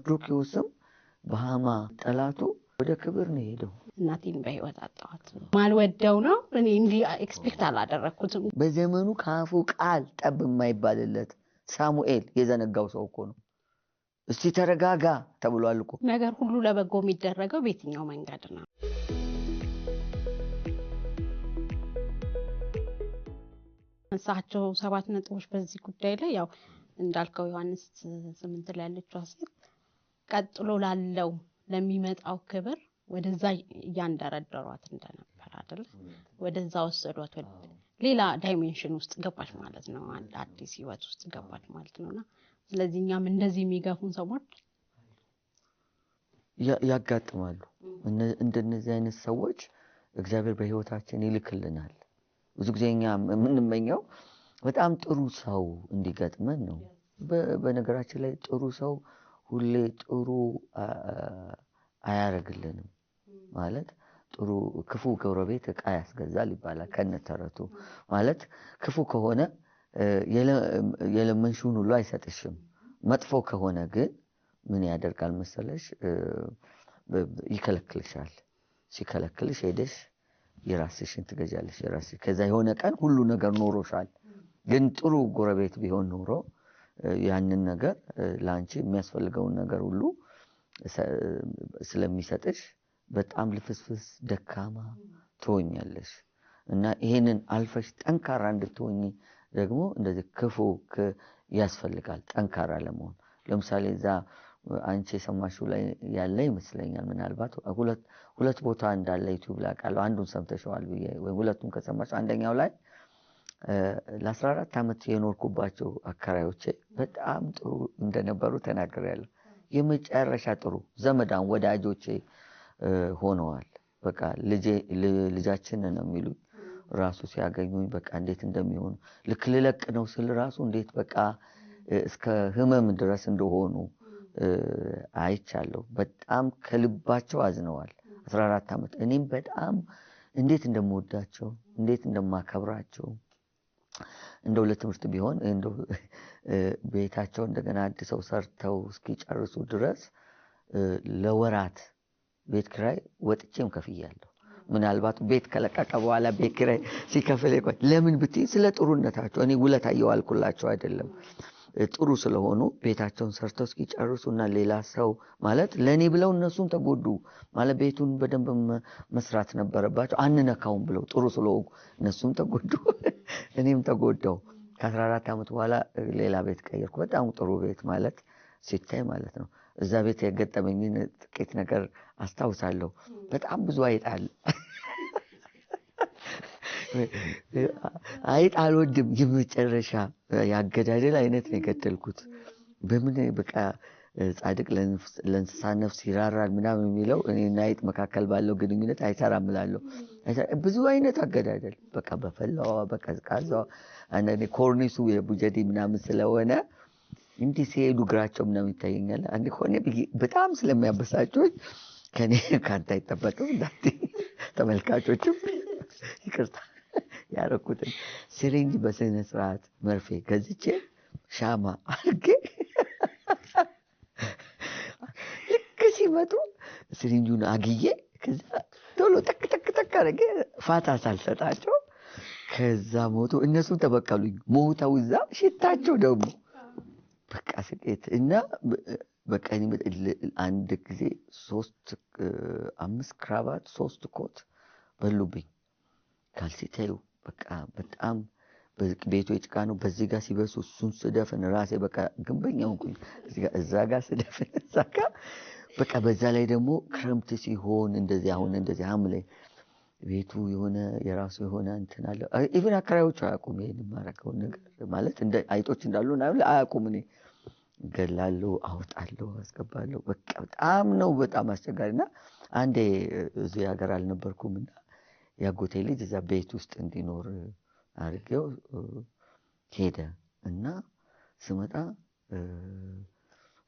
መርዶክዮስም በሃማ ጠላቱ ወደ ክብር ነው ሄደው እናቴን በህይወት አጣኋት ማልወደው ነው እኔ እንዲ ኤክስፔክት አላደረኩትም በዘመኑ ካፉ ቃል ጠብ የማይባልለት ሳሙኤል የዘነጋው ሰው እኮ ነው እስቲ ተረጋጋ ተብሏል እኮ ነገር ሁሉ ለበጎ የሚደረገው በየትኛው መንገድ ነው አንሳቸው 7 ነጥቦች በዚህ ጉዳይ ላይ ያው እንዳልከው ዮሐንስ 8 ላይ ያለችው ሐሳብ ቀጥሎ ላለው ለሚመጣው ክብር ወደዛ ያንደረደሯት እንደነበር አይደል ወደዛ ወሰዷት ሌላ ዳይሜንሽን ውስጥ ገባች ማለት ነው አዲስ ህይወት ውስጥ ገባች ማለት ነውና ስለዚህኛም እንደዚህ የሚገፉን ሰዎች ያጋጥማሉ እንደነዚህ አይነት ሰዎች እግዚአብሔር በህይወታችን ይልክልናል ብዙ ጊዜኛ ምንመኘው በጣም ጥሩ ሰው እንዲገጥመን ነው በነገራችን ላይ ጥሩ ሰው ሁሌ ጥሩ አያረግልንም ማለት ጥሩ ክፉ ጎረቤት ዕቃ ያስገዛል ይባላል ከነተረቱ ማለት ክፉ ከሆነ የለመንሽውን ሁሉ አይሰጥሽም መጥፎ ከሆነ ግን ምን ያደርጋል መሰለሽ ይከለክልሻል ሲከለክልሽ ሄደሽ የራስሽን ትገጃለሽ የራስሽ ከዛ የሆነ ቀን ሁሉ ነገር ኖሮሻል ግን ጥሩ ጎረቤት ቢሆን ኖሮ ያንን ነገር ላንቺ የሚያስፈልገው ነገር ሁሉ ስለሚሰጥሽ በጣም ልፍስፍስ ደካማ ትሆኛለሽ እና ይሄንን አልፈሽ ጠንካራ እንድትሆኚ ደግሞ እንደዚህ ክፉ ያስፈልጋል ጠንካራ ለመሆን ለምሳሌ እዛ አንቺ ሰማሽው ላይ ያለ ይመስለኛል ምናልባት ሁለት ቦታ እንዳለ ዩቲዩብ ላይ ቃል አንዱን ሰምተሽዋል ወይ ሁለቱን ከሰማሽ አንደኛው ላይ ለ14 አመት የኖርኩባቸው አከራዮቼ በጣም ጥሩ እንደነበሩ ተናግሬያለሁ የመጨረሻ ጥሩ ዘመዳን ወዳጆቼ ሆነዋል በቃ ልጃችን ነው የሚሉኝ ራሱ ሲያገኙኝ በቃ እንዴት እንደሚሆኑ ልክ ልለቅ ነው ስል ራሱ እንዴት በቃ እስከ ህመም ድረስ እንደሆኑ አይቻለሁ በጣም ከልባቸው አዝነዋል 14 አመት እኔም በጣም እንዴት እንደምወዳቸው እንዴት እንደማከብራቸው እንደው ለትምህርት ቢሆን እንደው ቤታቸው እንደገና አድሰው ሰርተው እስኪጨርሱ ድረስ ለወራት ቤት ኪራይ ወጥቼም ከፍያለሁ ምናልባት ቤት ከለቀቀ በኋላ ቤት ኪራይ ሲከፍል ይቆይ ለምን ብትይ ስለ ጥሩነታቸው እኔ ውለታ እየዋልኩላቸው አይደለም ጥሩ ስለሆኑ ቤታቸውን ሰርተው እስኪጨርሱና ሌላ ሰው ማለት ለኔ ብለው እነሱም ተጎዱ ማለት ቤቱን በደንብ መስራት ነበረባቸው አንነካውም ብለው ጥሩ ስለሆኑ እነሱም ተጎዱ እኔም ተጎዳው ከ14 አመት በኋላ ሌላ ቤት ቀየርኩ በጣም ጥሩ ቤት ማለት ሲታይ ማለት ነው እዛ ቤት የገጠመኝን ጥቂት ነገር አስታውሳለሁ በጣም ብዙ አይጣል አይጣልወድም የመጨረሻ ያገዳደል አይነት ነው የገደልኩት በምን በቃ ጻድቅ ለእንስሳ ነፍስ ይራራል ምናምን የሚለው እኔና አይጥ መካከል ባለው ግንኙነት አይሰራም እላለሁ ብዙ አይነት አገዳደል በቃ በፈላዋ በቀዝቃዛዋ አንዴ ኮርኒሱ የቡጀዲ ምናምን ስለሆነ እንዲህ ሲሄዱ ግራቸው ምናምን ይታየኛል አንዴ ሆነ በጣም ስለሚያበሳጩኝ ከኔ ካንተ አይጠበቅም እንዳት ተመልካቾችም ይቅርታ ያረኩትን ሲሪንጅ በስነ ስርዓት መርፌ ገዝቼ ሻማ አርጌ ልክ ሲመጡ ሲሪንጁን አግዬ ከዛ ቶሎ ተክ ተክ ተክ አረጌ ፋታ ሳልሰጣቸው ከዛ ሞቱ እነሱም ተበቀሉኝ ሞተው እዛ ሽታቸው ደግሞ በቃ ስቄት እና በቃ አንድ ጊዜ 5 ክራባት 3 ኮት በሉብኝ ካልሲቴው በቃ በጣም ቤቱ የጭቃ ነው በዚህ ጋር ሲበሱ እሱን ስደፍን ራሴ በቃ ግንበኛው እንኩኝ እዛ ጋር ስደፍን እዛ ጋር በቃ በዛ ላይ ደግሞ ክረምት ሲሆን እንደዚህ አሁን እንደዚህ ሐምሌ ቤቱ የሆነ የራሱ የሆነ እንትን አለ ኢቭን አከራዮቹ አያውቁም ይሄን ማረከው ነገር ማለት እንደ አይጦች እንዳሉ አያውቁም እኔ ገላለሁ አውጣለሁ አስገባለሁ በቃ በጣም አስቸጋሪና አንዴ እዚህ ሀገር አልነበርኩምና ያጎቴ ልጅ እዛ ቤት ውስጥ እንዲኖር አርጌው ሄደ እና ስመጣ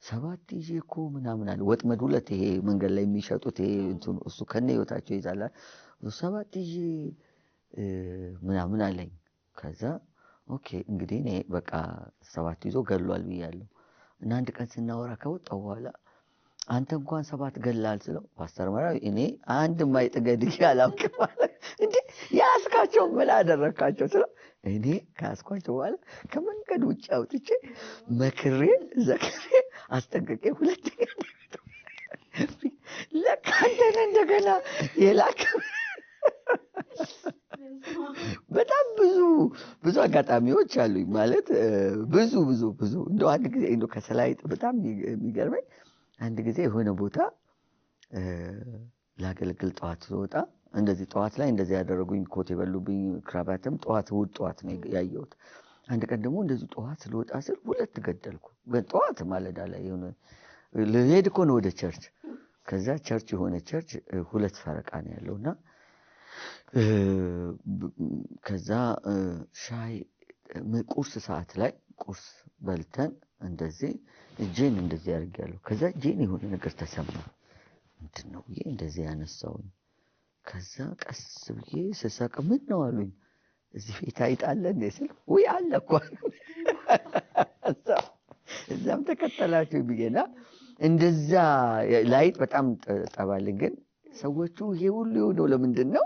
7 ይዤ እኮ ምናምን አለ ወጥመድ ሁለት ይሄ መንገድ ላይ የሚሸጡት ይሄ እንትኑ እሱ ከነ ህይወታቸው ይዛላ 7 ይዤ ምናምን አለኝ ከዛ ኦኬ እንግዲህ እኔ በቃ 7 ይዞ ገሏል ብያለሁ እና አንድ ቀን ስናወራ ከወጣው በኋላ አንተ እንኳን 7 ገላል ስለው ፓስተር መራዊ እኔ አንድ ማይጥገድሽ አላውቅም ማለት እንዴ ያስካቸው ምን አደረካቸው ስለው እኔ ካስኳቸው በኋላ ከመንገድ ውጭ አውጥቼ መክሬ ዘክሬ አስጠንቅቄ ሁለተኛ ለካ አንተን እንደገና የላከ በጣም ብዙ አጋጣሚዎች አሉኝ ማለት ብዙ እንደው አንድ ጊዜ እንደው ከሰላይጥ በጣም የሚገርመኝ አንድ ጊዜ የሆነ ቦታ ላገለግል ጠዋት ወጣ እንደዚህ ጠዋት ላይ እንደዚህ ያደረጉኝ ኮት የበሉብኝ ክራባትም ጠዋት ነው ያየሁት አንድ ቀን ደግሞ እንደዚህ ጠዋት ስለወጣ ስል 2 ገደልኩ ጠዋት ማለዳ ላይ የሆነ ለሄድ እኮ ነው ወደ ቸርች ከዛ ቸርች የሆነ ቸርች 2 ፈረቃ ነው ያለውና ከዛ ሻይ ቁርስ ሰዓት ላይ ቁርስ በልተን እንደዚህ እጄን እንደዚህ አድርጌያለሁ ከዛ እጄን የሆነ ነገር ተሰማ ምንድነው ይሄ እንደዚህ ያነሳውኝ ከዛ ቀስ ብዬ ስሳቅ ምን ነው አሉኝ እዚህ ፊት አይጣለ እንዴ ስል ወይ አለ እኮ እዛም ተከተላችሁ ብዬና እንደዛ ላይት በጣም ጠባልኝ ግን ሰዎቹ ይሄ ሁሉ የሆነው ለምንድን ነው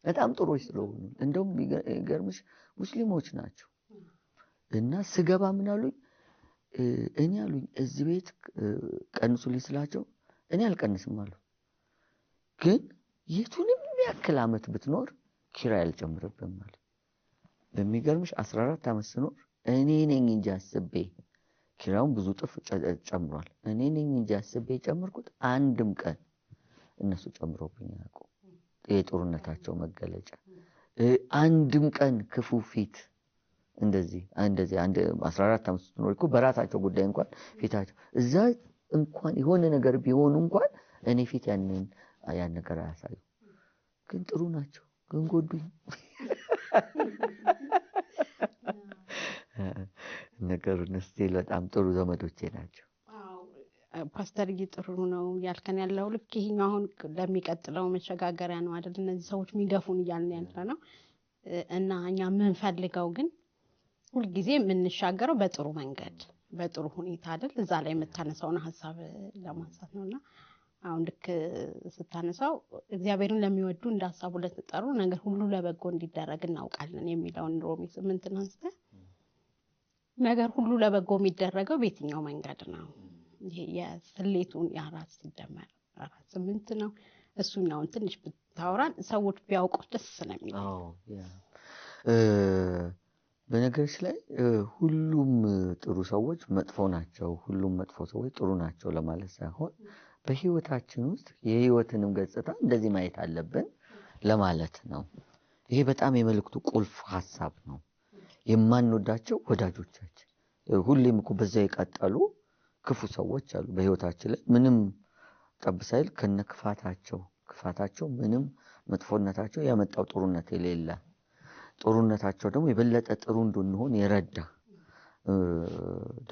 በጣም ጥሩዎች ስለሆኑ እንደውም ይገርምሽ ሙስሊሞች ናቸው እና ስገባ ምን አሉኝ እኔ አሉኝ እዚህ ቤት ቀንሱልኝ ስላቸው እኔ አልቀንስም አሉ ግን የቱንም ያክል አመት ብትኖር ኪራይ አልጨምርብም ማለት በሚገርምሽ 14 አመት ስኖር እኔ ነኝ እንጂ አስቤ ኪራዩን ብዙ ጥፍ ጨምሯል እኔ ነኝ እንጂ አስቤ ጨምርኩት አንድም ቀን እነሱ ጨምሮብኝ ያውቁ የጦርነታቸው መገለጫ አንድም ቀን ክፉ ፊት እንደዚህ አንድ 14 አመት ስኖር እኮ በራሳቸው ጉዳይ እንኳን ፊታቸው እዛ እንኳን የሆነ ነገር ቢሆኑ እንኳን እኔ ፊት ያን ነገር አያሳዩ ግን ጥሩ ናቸው ግን ጎዱኝ ነገሩን ስቲል በጣም ጥሩ ዘመዶቼ ናቸው ፓስተር ጥሩ ነው ያልከን ያለው ልክ ይሄኛው አሁን ለሚቀጥለው መሸጋገሪያ ነው አይደል እነዚህ ሰዎች የሚገፉን እያልን ያለነው እና እኛ ምን ፈልገው ግን ሁሉ ጊዜ የምንሻገረው በጥሩ መንገድ በጥሩ ሁኔታ አይደል እዛ ላይ የምታነሳውን ሐሳብ ለማንሳት ነውና አሁን ልክ ስታነሳው እግዚአብሔርን ለሚወዱ እንዳሳቡ ለተጠሩ ነገር ሁሉ ለበጎ እንዲደረግ እናውቃለን የሚለውን ሮሜ 8 አንስተ ነገር ሁሉ ለበጎ የሚደረገው በየትኛው መንገድ ነው ይሄ የስሌቱን ያራስ ሲደመር 8 ነው እሱኛውን ትንሽ ብታወራን ሰዎች ቢያውቁት ደስ ስለሚል በነገርሽ ላይ ሁሉም ጥሩ ሰዎች መጥፎ ናቸው ሁሉም መጥፎ ሰዎች ጥሩ ናቸው ለማለት ሳይሆን በህይወታችን ውስጥ የህይወትንም ገጽታ እንደዚህ ማየት አለብን ለማለት ነው ይሄ በጣም የመልእክቱ ቁልፍ ሐሳብ ነው የማንወዳቸው ወዳጆቻችን ሁሌም እኮ በዛ ይቀጣሉ ክፉ ሰዎች አሉ በህይወታችን ላይ ምንም ጠብሳይል ክፋታቸው ምንም መጥፎነታቸው ያመጣው ጥሩነት የሌለ ጥሩነታቸው ደግሞ የበለጠ ጥሩ እንድንሆን የረዳ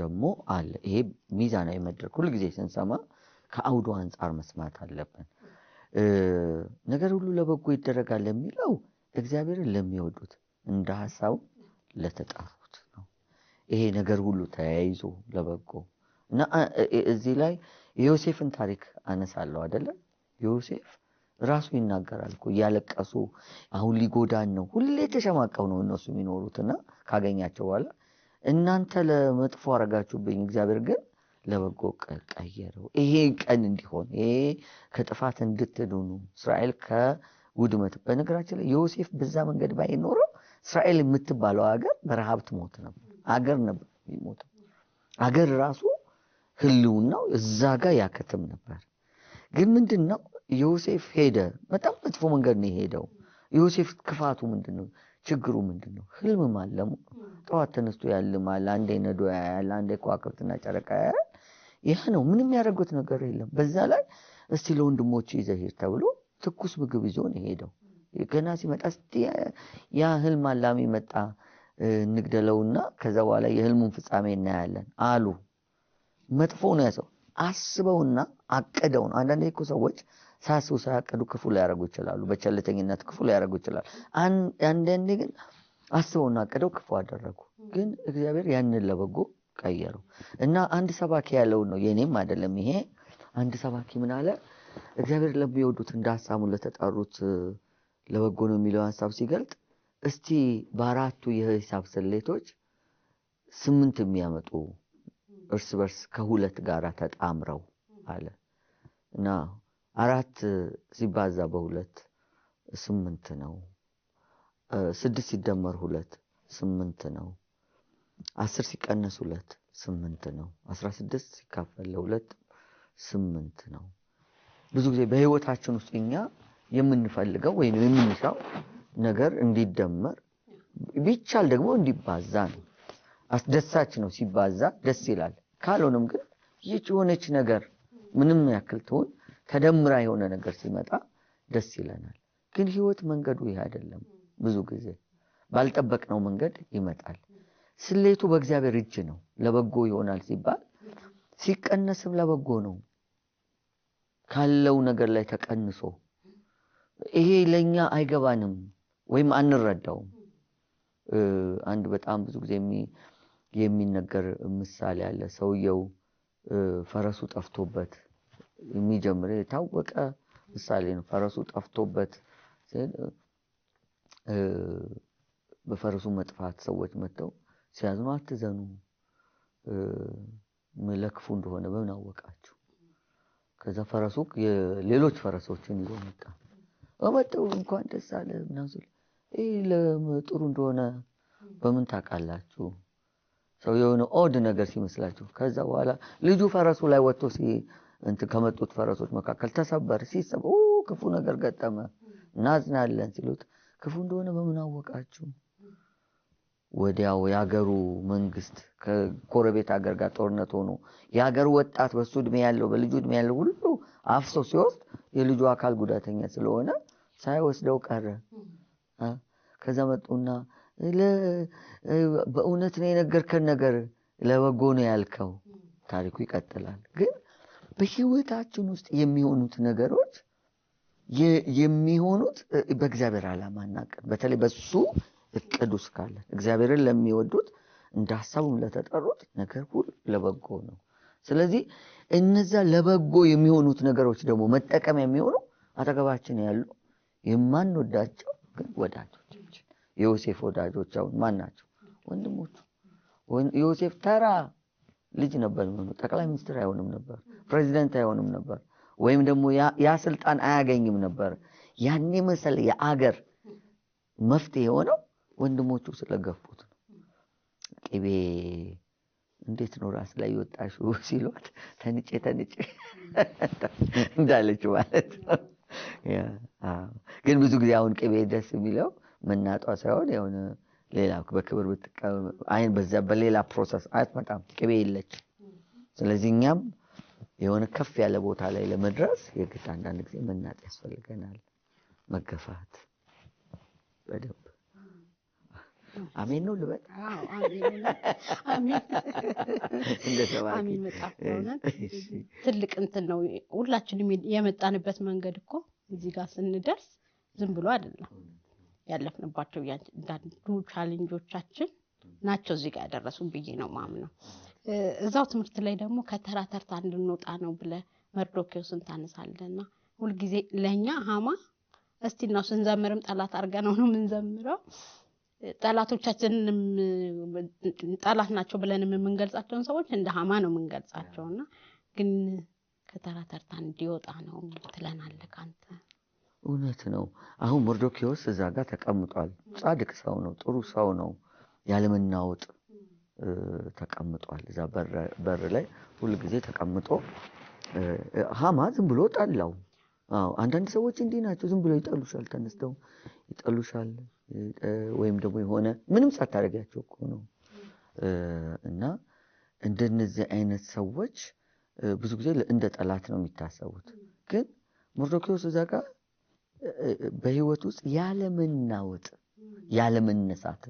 ደግሞ አለ ይሄ ሚዛናዊ መድረክ ሁሉ ጊዜ ስንሰማ ከአውዱ አንፃር መስማት አለብን ነገር ሁሉ ለበጎ ይደረጋል የሚለው እግዚአብሔርን ለሚወዱት እንደ ሐሳቡ ለተጠሩት ነው ይሄ ነገር ሁሉ ተያይዞ ለበጎ እና እዚህ ላይ ዮሴፍን ታሪክ አነሳለሁ አይደለ ዮሴፍ ራሱ ይናገራል እኮ ያለቀሱ አሁን ሊጎዳን ነው ሁሌ ተሸማቀው ነው እነሱ የሚኖሩትና ካገኛቸው በኋላ እናንተ ለመጥፎ አረጋችሁብኝ እግዚአብሔር ግን ለበጎ ቀየረው ይሄ ቀን እንዲሆን ይሄ ከጥፋት እንድትድኑ እስራኤል ከውድመት በነገራችን ላይ ዮሴፍ በዛ መንገድ ባይኖረው እስራኤል የምትባለው ሀገር በረሃብ ትሞት ነበር ሀገር ነበር የሚሞተው ሀገር ራሱ ህልውናው እዛ ጋር ያከተም ነበር ግን ምንድነው ዮሴፍ ሄደ በጣም መጥፎ መንገድ ነው ሄደው ዮሴፍ ክፋቱ ምንድነው ችግሩ ምንድነው ህልም ማለሙ ጠዋት ተነስቶ ያልማል አንዴ ነዶ ያያል አንዴ ከዋክብትና ጨረቃ ያያል ይሄ ነው ምንም ያደረጉት ነገር የለም በዛ ላይ እስቲ ለወንድሞቹ ይዘሂር ተብሎ ትኩስ ምግብ ይዞ ነው ሄደው ገና ሲመጣ እስቲ ያ ህልም አላሚ መጣ እንግደለውና ከዛ በኋላ የህልሙን ፍጻሜ እናያለን አሉ መጥፎ ነው ያሰው አስበውና አቀደው ነው አንዳንዴ እኮ ሰዎች ሳስበው ሳያቀዱ ክፉ ላይ ያረጉ ይችላሉ በቸልተኝነት ክፉ ላይ ያረጉ ይችላሉ አንዳንዴ ግን አስበውና አቀደው ክፉ አደረጉ ግን እግዚአብሔር ያንን ለበጎ ቀየረው እና አንድ ሰባኪ ያለው ነው የኔም አይደለም ይሄ አንድ ሰባኪ ምን አለ? እግዚአብሔር ለሚወዱት እንደ ሐሳቡ ለተጠሩት ለበጎ ነው የሚለው ሐሳብ ሲገልጥ እስቲ በአራቱ የሂሳብ ስሌቶች 8 የሚያመጡ እርስ በርስ ከሁለት ጋር ተጣምረው አለ እና 4 ሲባዛ በሁለት 8 ነው። 6 ሲደመር 2 8 ነው። 10 ሲቀነስ 2 8 ነው። 16 ሲካፈል ለ2 8 ነው። ብዙ ጊዜ በህይወታችን ውስጥ እኛ የምንፈልገው ወይም የምንሻው ነገር እንዲደመር ቢቻል ደግሞ እንዲባዛ ነው። አስደሳች ነው ሲባዛ ደስ ይላል። ካልሆነም ግን ይህች የሆነች ነገር ምንም ያክል ትሆን ተደምራ የሆነ ነገር ሲመጣ ደስ ይለናል። ግን ህይወት መንገዱ ይሄ አይደለም። ብዙ ጊዜ ባልጠበቅነው መንገድ ይመጣል። ስሌቱ በእግዚአብሔር እጅ ነው። ለበጎ ይሆናል ሲባል ሲቀነስም ለበጎ ነው። ካለው ነገር ላይ ተቀንሶ ይሄ ለኛ አይገባንም ወይም አንረዳውም። አንድ በጣም ብዙ ጊዜ የሚነገር ምሳሌ አለ። ሰውየው ፈረሱ ጠፍቶበት የሚጀምር የታወቀ ምሳሌ ነው። ፈረሱ ጠፍቶበት በፈረሱ መጥፋት ሰዎች መጥተው ሲያዝኑ አትዘኑ፣ ለክፉ እንደሆነ በምን አወቃችሁ? ከዛ ፈረሱ ሌሎች ፈረሶችን ይዞ መጣ። ወመጣው እንኳን ደስ አለ ምናምን ይሄ ለጥሩ እንደሆነ በምን ታውቃላችሁ? ሰውየው ነው ኦድ ነገር ሲመስላችሁ። ከዛ በኋላ ልጁ ፈረሱ ላይ ወጥቶ ከመጡት ፈረሶች መካከል ተሰበር ሲሰብ ክፉ ነገር ገጠመ እናዝናለን ሲሉት ክፉ እንደሆነ በምን አወቃችሁ? ወዲያው ያገሩ መንግስት ከጎረቤት ሀገር ጋር ጦርነት ሆኖ ያገሩ ወጣት በሱ እድሜ ያለው በልጁ እድሜ ያለው ሁሉ አፍሶ ሲወስድ የልጁ አካል ጉዳተኛ ስለሆነ ሳይወስደው ቀረ። ከዛ መጡና በእውነት ነው የነገርከን ነገር ለበጎ ነው ያልከው። ታሪኩ ይቀጥላል። ግን በህይወታችን ውስጥ የሚሆኑት ነገሮች የሚሆኑት በእግዚአብሔር ዓላማና ቀን በተለይ በሱ እቅድ ውስጥ ካለ እግዚአብሔርን ለሚወዱት እንደ ሐሳቡም ለተጠሩት ነገር ሁሉ ለበጎ ነው። ስለዚህ እነዛ ለበጎ የሚሆኑት ነገሮች ደግሞ መጠቀም የሚሆኑ አጠገባችን ያሉ የማንወዳቸው ግን ወዳጆቻችን የዮሴፍ ወዳጆች አሁን ማን ናቸው? ወንድሞቹ። ዮሴፍ ተራ ልጅ ነበር የሚሆነው። ጠቅላይ ሚኒስትር አይሆንም ነበር፣ ፕሬዚዳንት አይሆንም ነበር፣ ወይም ደግሞ ያ ስልጣን አያገኝም ነበር። ያኔ መሰለ የአገር መፍትሄ የሆነው ወንድሞቹ ስለገፉት ነው። ቅቤ እንዴት ነው ራስ ላይ ወጣሽው ሲሏት ተንጬ እንዳለች ማለት ነው። ግን ብዙ ጊዜ አሁን ቅቤ ደስ የሚለው መናጧ ሳይሆን የሆነ ሌላ በክብር ብትቀበል አይን በዛ በሌላ ፕሮሰስ አትመጣም። ቅቤ የለች። ስለዚህ እኛም የሆነ ከፍ ያለ ቦታ ላይ ለመድረስ የግድ አንዳንድ ጊዜ መናጥ ያስፈልገናል። መገፋት በደንብ አሜን ነው ልበል። አዎ አሜን አሜን እንደተባለ አሜን። መጣፈውና ትልቅ እንትን ነው። ሁላችንም የመጣንበት መንገድ እኮ እዚህ ጋር ስንደርስ ዝም ብሎ አይደለም። ያለፍንባቸው ያንዳንዱ ቻሌንጆቻችን ናቸው እዚህ ጋር ያደረሱን ብዬ ነው ማምነው። እዛው ትምህርት ላይ ደግሞ ከተራ ተርታ እንድንወጣ ነው ብለ መርዶክዮስን ታነሳለና ሁሉ ጊዜ ለኛ ሃማ እስቲ ነው ስንዘምርም ጠላት አርገነው ነው የምንዘምረው። ጠላቶቻችንንም ጠላት ናቸው ብለን የምንገልጻቸውን ሰዎች እንደ ሃማ ነው የምንገልጻቸውና ግን ከተራ ተርታ እንዲወጣ ነው ትለናለህ አንተ። እውነት ነው። አሁን መርዶክዮስ እዛ ጋር ተቀምጧል። ጻድቅ ሰው ነው፣ ጥሩ ሰው ነው። ያለመናወጥ ተቀምጧል። እዛ በር ላይ ሁሉ ጊዜ ተቀምጦ ሃማ ዝም ብሎ ጠላው። አንዳንድ ሰዎች እንዲህ ናቸው። ዝም ብሎ ይጠሉሻል፣ ተነስተው ይጠሉሻል። ወይም ደግሞ የሆነ ምንም ሳታረጋቸው እኮ ነው። እና እንደነዚህ አይነት ሰዎች ብዙ ጊዜ እንደ ጠላት ነው የሚታሰቡት። ግን መርዶክዮስ እዛ ጋር በህይወት ውስጥ ያለመናወጥ ያለመነሳት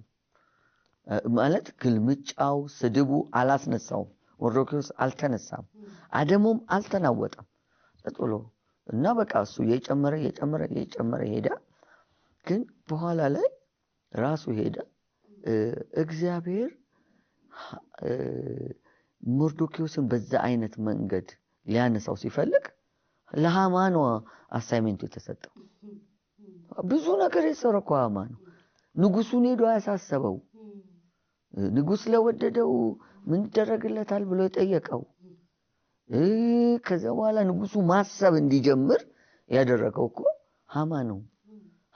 ማለት ግልምጫው ስድቡ አላስነሳውም። መርዶክዮስ አልተነሳም፣ አደሙም አልተናወጠም። ተጥሎ እና በቃ እሱ እየጨመረ ሄደ። ግን በኋላ ላይ ራሱ ሄደ። እግዚአብሔር መርዶክዮስን በዛ አይነት መንገድ ሊያነሳው ሲፈልግ ለሃማ ነው አሳይመንቱ የተሰጠው። ብዙ ነገር የሰረው ሃማ ነው። ንጉሱን ሄዶ ያሳሰበው ንጉስ ለወደደው ምን ይደረግለታል ብሎ የጠየቀው ከዛ በኋላ ንጉሱ ማሰብ እንዲጀምር ያደረገው እኮ ሃማ ነው።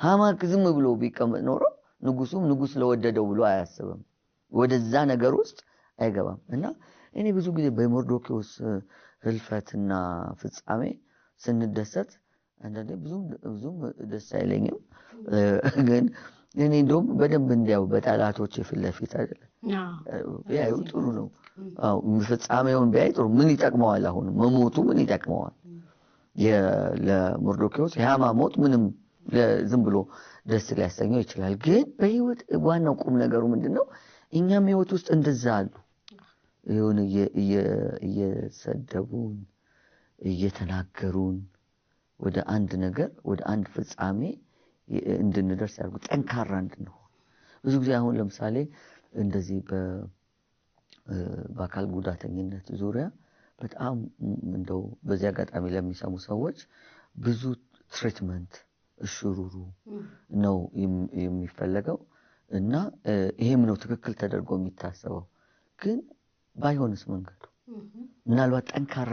ሃማ ዝም ብሎ ቢቀመጥ ኖሮ ንጉሱም ንጉስ ለወደደው ብሎ አያስብም፣ ወደዛ ነገር ውስጥ አይገባም። እና እኔ ብዙ ጊዜ በሞርዶክዮስ ህልፈትና ፍጻሜ ስንደሰት አንዳንዴ ብዙም ደስ አይለኝም። ግን እኔ እንደውም በደንብ እንዲያው በጠላቶች ፊት ለፊት አይደለም ያዩ ጥሩ ነው። አዎ ፍጻሜውን ቢያይ ጥሩ። ምን ይጠቅመዋል? አሁን መሞቱ ምን ይጠቅመዋል? ለሞርዶክዮስ የሃማ ሞት ምንም ዝም ብሎ ደስ ሊያሰኘው ይችላል። ግን በህይወት ዋናው ቁም ነገሩ ምንድነው? እኛም ህይወት ውስጥ እንደዛ አሉ የሆነ እየሰደቡን እየተናገሩን ወደ አንድ ነገር ወደ አንድ ፍጻሜ እንድንደርስ ያርጉ፣ ጠንካራ እንድንሆን። ብዙ ጊዜ አሁን ለምሳሌ እንደዚህ በአካል ጉዳተኝነት ዙሪያ በጣም እንደው በዚህ አጋጣሚ ለሚሰሙ ሰዎች ብዙ ትሪትመንት እሽሩሩ ነው የሚፈለገው እና ይሄም ነው ትክክል ተደርጎ የሚታሰበው። ግን ባይሆንስ መንገዱ ምናልባት ጠንካራ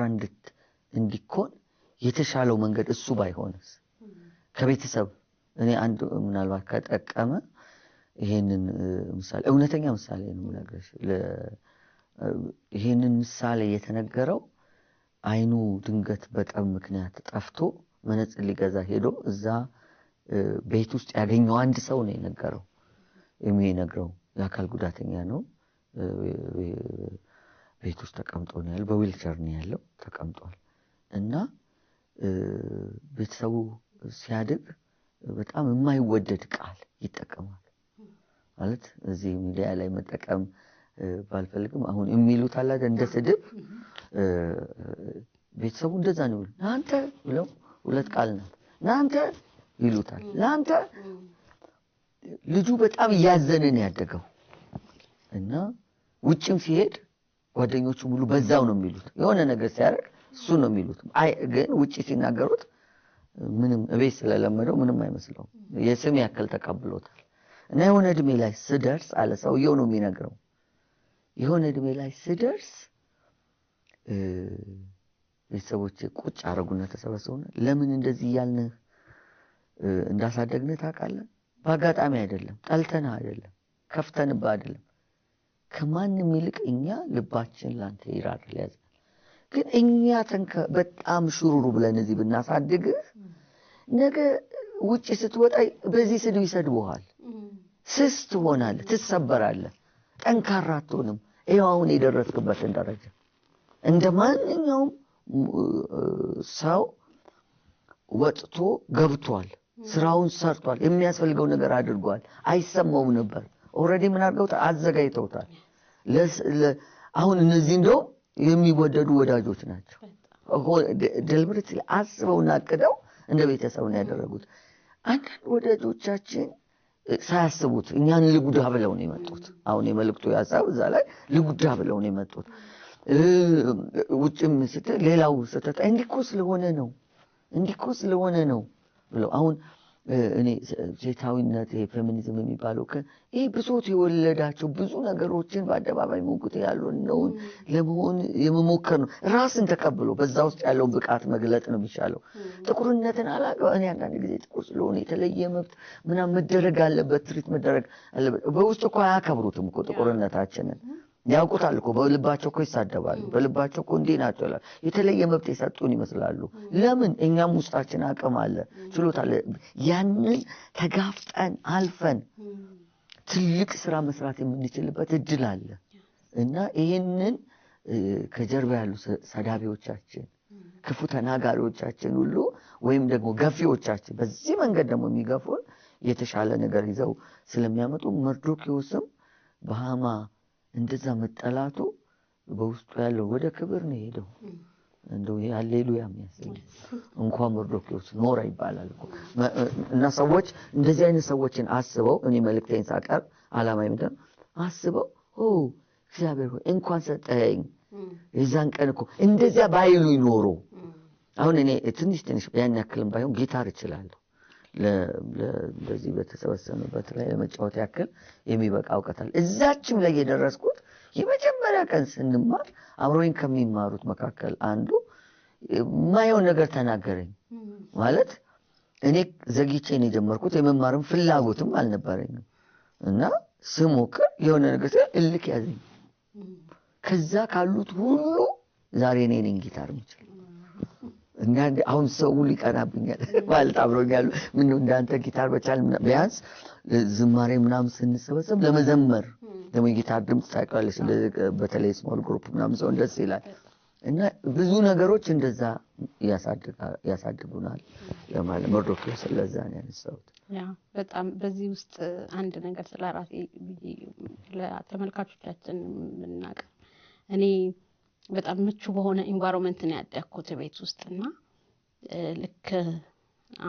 እንዲኮን የተሻለው መንገድ እሱ ባይሆንስ? ከቤተሰብ እኔ አንድ ምናልባት ከጠቀመ ይሄንን ምሳሌ እውነተኛ ምሳሌ ነው የምነግርሽ። ይሄንን ምሳሌ የተነገረው አይኑ ድንገት በጠብ ምክንያት ጠፍቶ መነጽር ሊገዛ ሄዶ እዛ ቤት ውስጥ ያገኘው አንድ ሰው ነው የነገረው። የሚነግረው የአካል ጉዳተኛ ነው። ቤት ውስጥ ተቀምጦ ነው ያለው፣ በዊልቸር ነው ያለው ተቀምጧል። እና ቤተሰቡ ሲያድግ በጣም የማይወደድ ቃል ይጠቀማል። ማለት እዚህ ሚዲያ ላይ መጠቀም ባልፈልግም አሁን የሚሉት አለ እንደ ስድብ ቤተሰቡ እንደዛ ነው ይሉት። ናንተ ብለው ሁለት ቃል ናት ናንተ ይሉታል። ናንተ ልጁ በጣም ያዘነ ነው ያደገው እና ውጭም ሲሄድ ጓደኞቹ ሙሉ በዛው ነው የሚሉት። የሆነ ነገር ሲያደርግ እሱ ነው የሚሉት። አይ ግን ውጪ ሲናገሩት ምንም እቤት ስለለመደው ምንም አይመስለው፣ የስም ያክል ተቀብሎታል። እና የሆነ እድሜ ላይ ስደርስ አለ ሰውየው ነው የሚነግረው፣ የሆነ እድሜ ላይ ስደርስ ቤተሰቦቼ ቁጭ አረጉና ተሰበሰቡና ለምን እንደዚህ ያልን እንዳሳደግነህ ታውቃለህ? በአጋጣሚ አይደለም፣ ጠልተና አይደለም፣ ከፍተንባ አይደለም። ከማንም ይልቅ እኛ ልባችን ላንተ ይራራል ያዘ። ግን እኛ በጣም ሽሩሩ ብለን እዚህ ብናሳድግህ ነገ ውጪ ስትወጣ በዚህ ስድብ ይሰድቡሃል፣ ስስ ትሆናለህ፣ ትሰበራለህ፣ ጠንካራ አትሆንም። ይኸው አሁን የደረስክበትን ደረጃ እንደ ማንኛውም ሰው ወጥቶ ገብቷል፣ ስራውን ሰርቷል፣ የሚያስፈልገው ነገር አድርጓል። አይሰማውም ነበር። ኦሬዲ ምን አድርገውታል? አዘጋጅተውታል። አሁን እነዚህ እንደው የሚወደዱ ወዳጆች ናቸው። ደልብረት አስበውና አቅደው እንደ ቤተሰብ ነው ያደረጉት። አንዳንድ ወዳጆቻችን ሳያስቡት እኛን ልጉዳ ብለው ነው የመጡት። አሁን የመልእክቱ ያሳብ እዛ ላይ ልጉዳ ብለው ነው የመጡት። ውጭም ስትል ሌላው ስትታ እንዲኮ ስለሆነ ነው ብለው አሁን እኔ ሴታዊነት ፌሚኒዝም የሚባለው ይሄ ብሶት የወለዳቸው ብዙ ነገሮችን በአደባባይ ሞጉት ያሉነው ለመሆን የመሞከር ነው። ራስን ተቀብሎ በዛ ውስጥ ያለውን ብቃት መግለጥ ነው የሚሻለው። ጥቁርነትን አላቀው እኔ አንዳንድ ጊዜ ጥቁር ስለሆነ የተለየ መብት ምናምን መደረግ አለበት፣ ትሪት መደረግ አለበት። በውስጥ እኮ አያከብሩትም እኮ ጥቁርነታችንን። ያውቁታል እኮ በልባቸው እኮ ይሳደባሉ፣ በልባቸው እኮ እንዲህ ናቸው ይላሉ። የተለየ መብት የሰጡን ይመስላሉ። ለምን? እኛም ውስጣችን አቅም አለ፣ ችሎታ አለ። ያንን ተጋፍጠን አልፈን ትልቅ ስራ መስራት የምንችልበት እድል አለ እና ይሄንን ከጀርባ ያሉ ሰዳቢዎቻችን፣ ክፉ ተናጋሪዎቻችን ሁሉ ወይም ደግሞ ገፊዎቻችን በዚህ መንገድ ደግሞ የሚገፉን የተሻለ ነገር ይዘው ስለሚያመጡ መርዶክዮስም በሃማ እንደዛ መጠላቱ በውስጡ ያለው ወደ ክብር ነው ሄደው። እንደው ሃሌሉያ የሚያሰኝ እንኳን መርዶክዮስ ኖረ ይባላል እኮ። እና ሰዎች እንደዚህ አይነት ሰዎችን አስበው እኔ መልእክቴን ሳቀርብ ዓላማዬ ምንድነው? አስበው እግዚአብሔር ሆይ እንኳን ሰጠኸኝ የዛን ቀን እኮ እንደዚያ ባይሉ ይኖሩ አሁን እኔ ትንሽ ያን ያክልም ባይሆን ጊታር እችላለሁ ለዚህ በተሰበሰበበት ላይ ለመጫወት ያክል የሚበቃ እውቀት አለ እዛችም ላይ የደረስኩት የመጀመሪያ ቀን ስንማር አብሮኝ ከሚማሩት መካከል አንዱ ማየውን ነገር ተናገረኝ ማለት እኔ ዘግይቼ ነው የጀመርኩት የመማርም ፍላጎትም አልነበረኝም እና ስሞክር የሆነ ነገር እልክ ያዘኝ ከዛ ካሉት ሁሉ ዛሬ እኔ ነኝ ጊታር የምችለው እና አሁን ሰው ሊቀናብኛል ማለት አብሮኛል ምን እንዳንተ ጊታር በቻል ቢያንስ ዝማሬ ምናምን ስንሰበሰብ ለመዘመር ደግሞ ጊታር ድምጽ ታውቃለሽ በተለይ ስሞል ግሩፕ ምናምን ሰው እንደዚህ ይላል እና ብዙ ነገሮች እንደዛ ያሳድጉናል ለማለት መርዶክዮስ ስለዛ ነው ያነሳሁት ያ በጣም በዚህ ውስጥ አንድ ነገር ስለራሴ ለተመልካቾቻችን ምናቀ እኔ በጣም ምቹ በሆነ ኢንቫይሮንመንት ነው ያደግኩት ቤት ውስጥና ልክ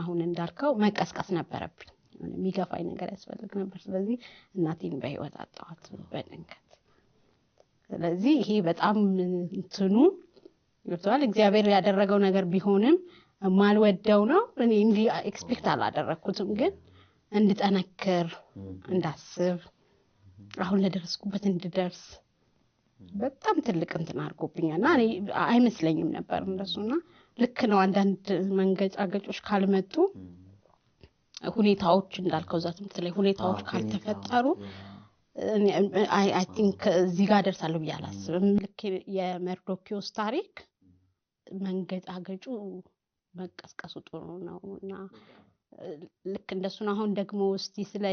አሁን እንዳልከው መቀስቀስ ነበረብኝ የሚገፋኝ ነገር ያስፈልግ ነበር ስለዚህ እናቴን በህይወት አጣኋት በድንገት ስለዚህ ይሄ በጣም እንትኑ ይወጣል እግዚአብሔር ያደረገው ነገር ቢሆንም ማልወደው ነው እኔ እንዲ ኤክስፔክት አላደረኩትም ግን እንድጠነክር እንዳስብ አሁን ለደረስኩበት እንድደርስ በጣም ትልቅ እንትን አድርጎብኛልና እኔ አይመስለኝም ነበር እንደሱና ልክ ነው አንዳንድ መንገጫገጮች ካልመጡ ሁኔታዎች እንዳልከው ዛትም ስለይ ሁኔታዎች ካልተፈጠሩ አይ ቲንክ እዚህ ጋር ደርሳለሁ ብያላስብም ልክ የመርዶክዮስ ታሪክ መንገጫገጩ መቀስቀሱ ጥሩ ነውና ልክ እንደሱና አሁን ደግሞ እስቲ ስለ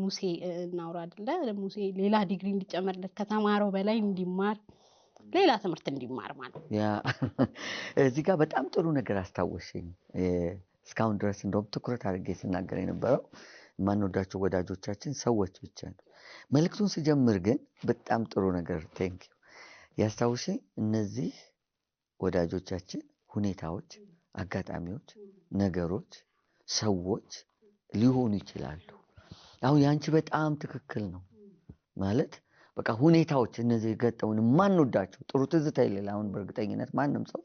ሙሴ እናውራ አይደለ ሙሴ ሌላ ዲግሪ እንዲጨመርለት ከተማረው በላይ እንዲማር ሌላ ትምህርት እንዲማር ማለት ያ እዚህ ጋር በጣም ጥሩ ነገር አስታወሽኝ እስካሁን ድረስ እንደውም ትኩረት አድርጌ ስናገር የነበረው ማንወዳቸው ወዳጆቻችን ሰዎች ብቻ ነው መልእክቱን ሲጀምር ግን በጣም ጥሩ ነገር ቴንክ ዩ ያስታውሽኝ እነዚህ ወዳጆቻችን ሁኔታዎች አጋጣሚዎች ነገሮች ሰዎች ሊሆኑ ይችላሉ አሁን ያንቺ በጣም ትክክል ነው ማለት በቃ ሁኔታዎች እነዚህ ገጠሙን ማንወዳቸው ጥሩ ትዝታ ይላል አሁን በእርግጠኝነት ማንንም ሰው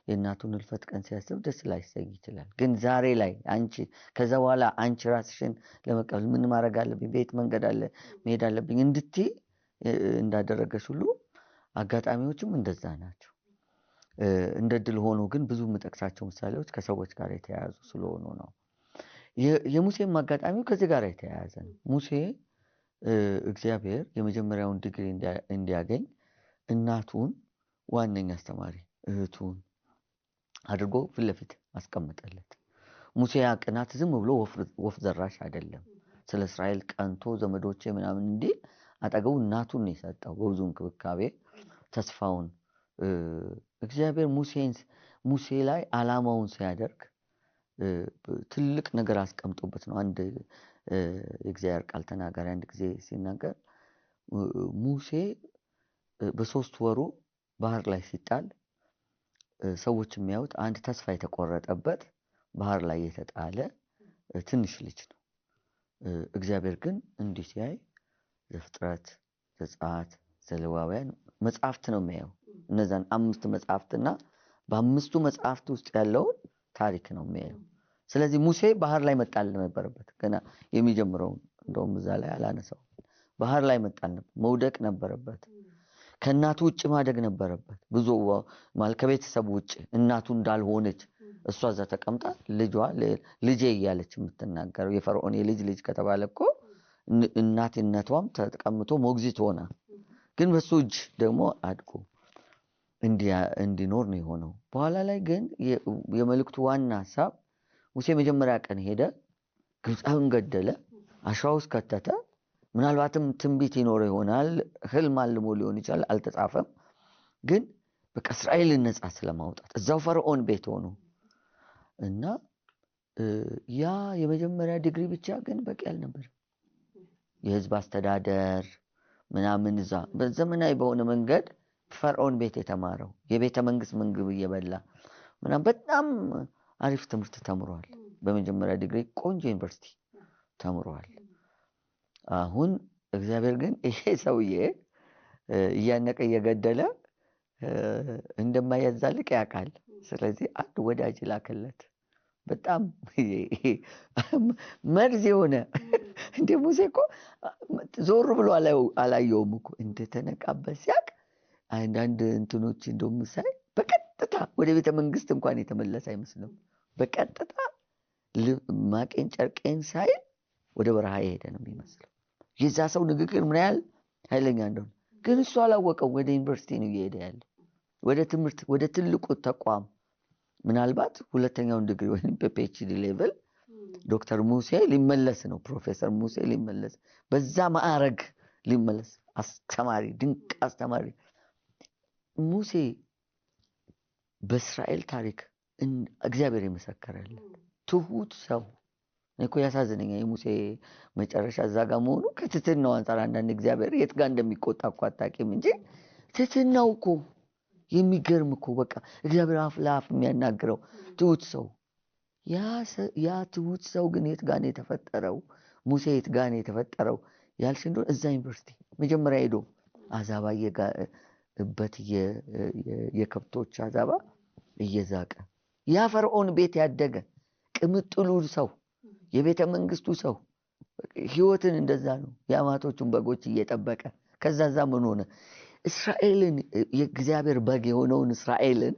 የእናቱን ልፈት ቀን ሲያስብ ደስ ላይሰኝ ይችላል ግን ዛሬ ላይ አንቺ ከዛ በኋላ አንቺ ራስሽን ለመቀበል ምን ማድረግ አለብኝ ቤት መንገድ አለ መሄድ አለብኝ እንድትይ እንዳደረገሽ ሁሉ አጋጣሚዎችም እንደዛ ናቸው እንደ ድል ሆኖ ግን ብዙ መጠቅሳቸው ምሳሌዎች ከሰዎች ጋር የተያያዙ ስለሆኑ ነው የሙሴም አጋጣሚው ከዚህ ጋር የተያያዘ ነው ሙሴ እግዚአብሔር የመጀመሪያውን ዲግሪ እንዲያገኝ እናቱን ዋነኛ አስተማሪ እህቱን አድርጎ ፍለፊት አስቀምጠለት ሙሴ ያቀናት ዝም ብሎ ወፍ ዘራሽ አይደለም ስለ እስራኤል ቀንቶ ዘመዶቼ ምናምን እንዴ አጠገቡ እናቱን ነው የሰጠው በብዙ እንክብካቤ ተስፋውን እግዚአብሔር ሙሴ ላይ አላማውን ሲያደርግ ትልቅ ነገር አስቀምጦበት ነው አንድ እግዚአብሔር ቃል ተናጋሪ አንድ ጊዜ ሲናገር ሙሴ በ3 ወሩ ባህር ላይ ሲጣል ሰዎች የሚያዩት አንድ ተስፋ የተቆረጠበት ባህር ላይ የተጣለ ትንሽ ልጅ ነው እግዚአብሔር ግን እንዲህ ሲያይ ዘፍጥረት ዘጸአት ዘሌዋውያን መጽሐፍት ነው የሚያየው እነዛን 5 መጽሐፍትና በ5ቱ መጽሐፍት ውስጥ ያለውን ታሪክ ነው የሚያየው ስለዚህ ሙሴ ባህር ላይ መጣል ነበረበት ገና የሚጀምረው እንደውም እዛ ላይ አላነሳው ባህር ላይ መጣል መውደቅ ነበረበት ከእናቱ ውጭ ማደግ ነበረበት ብዙ ማለት ከቤተሰብ ውጭ እናቱ እንዳልሆነች እሷ እዛ ተቀምጣ ልጄ እያለች የምትናገረው የፈርዖን የልጅ ከተባለ እኮ እናትነቷም ተቀምጦ ሞግዚት ሆና ግን በሱ እጅ ደግሞ አድጎ እንዲኖር ነው የሆነው በኋላ ላይ ግን የመልእክቱ ዋና ሐሳብ ሙሴ መጀመሪያ ቀን ሄደ ግብፃውን ገደለ አሸዋ ውስጥ ከተተ ምናልባትም ትንቢት ይኖር ይሆናል ህልም አልሞ ሊሆን ይችላል አልተጻፈም ግን በቃ እስራኤልን ነፃ ስለማውጣት እዛው ፈርዖን ቤት ሆኖ እና ያ የመጀመሪያ ዲግሪ ብቻ ግን በቂ አልነበር የህዝብ አስተዳደር ምናምን እዛ በዘመናዊ በሆነ መንገድ ፈርዖን ቤት የተማረው የቤተ መንግስት ምግብ እየበላ ምናምን በጣም አሪፍ ትምህርት ተምሯል በመጀመሪያ ዲግሪ ቆንጆ ዩኒቨርሲቲ ተምሯል አሁን እግዚአብሔር ግን ይሄ ሰውዬ እያነቀ እየገደለ እንደማያዛልቅ ያውቃል። ስለዚህ አንድ ወዳጅ ላከለት። በጣም መርዝ የሆነ እንደ ሙሴ እኮ ዞር ብሎ አላየውም እኮ እንደተነቃበት ሲያቅ አንዳንድ እንትኖች እንደውም ሳይ በቀጥታ ወደ ቤተ መንግስት እንኳን የተመለሰ አይመስልም። በቀጥታ ማቄን ጨርቄን ሳይል ወደ በረሃ የሄደ ነው የሚመስለው። የዛ ሰው ንግግር ምን ያህል ኃይለኛ እንደሆነ ግን እሱ አላወቀው። ወደ ዩኒቨርሲቲ ነው እየሄደ ያለው፣ ወደ ትምህርት፣ ወደ ትልቁ ተቋም። ምናልባት ሁለተኛውን ዲግሪ ወይም በፒኤችዲ ሌቭል ዶክተር ሙሴ ሊመለስ ነው፣ ፕሮፌሰር ሙሴ ሊመለስ፣ በዛ ማዕረግ ሊመለስ። አስተማሪ፣ ድንቅ አስተማሪ ሙሴ በእስራኤል ታሪክ እግዚአብሔር የመሰከረለት ትሁት ሰው እኮ። ያሳዝነኛል የሙሴ መጨረሻ እዛ ጋር መሆኑ። ከትህትናው አንጻር አንዳንድ እግዚአብሔር የት ጋር እንደሚቆጣ እኮ አታውቂም እንጂ ትህትናው እኮ የሚገርም እኮ። በቃ እግዚአብሔር አፍ ለአፍ የሚያናግረው ትሁት ሰው። ያ ትሁት ሰው ግን የት ጋር ነው የተፈጠረው? ሙሴ የት ጋር ነው የተፈጠረው ያልሽ እንደሆነ እዛ ዩኒቨርሲቲ መጀመሪያ ሄዶ አዛባ እበት የከብቶች አዛባ እየዛቀ ያ ፈርዖን ቤት ያደገ ቅምጥሉ ሰው፣ የቤተ መንግስቱ ሰው ህይወትን እንደዛ ነው የአማቶቹን በጎች እየጠበቀ። ከዛዛ ምን ሆነ? እስራኤልን የእግዚአብሔር በግ የሆነውን እስራኤልን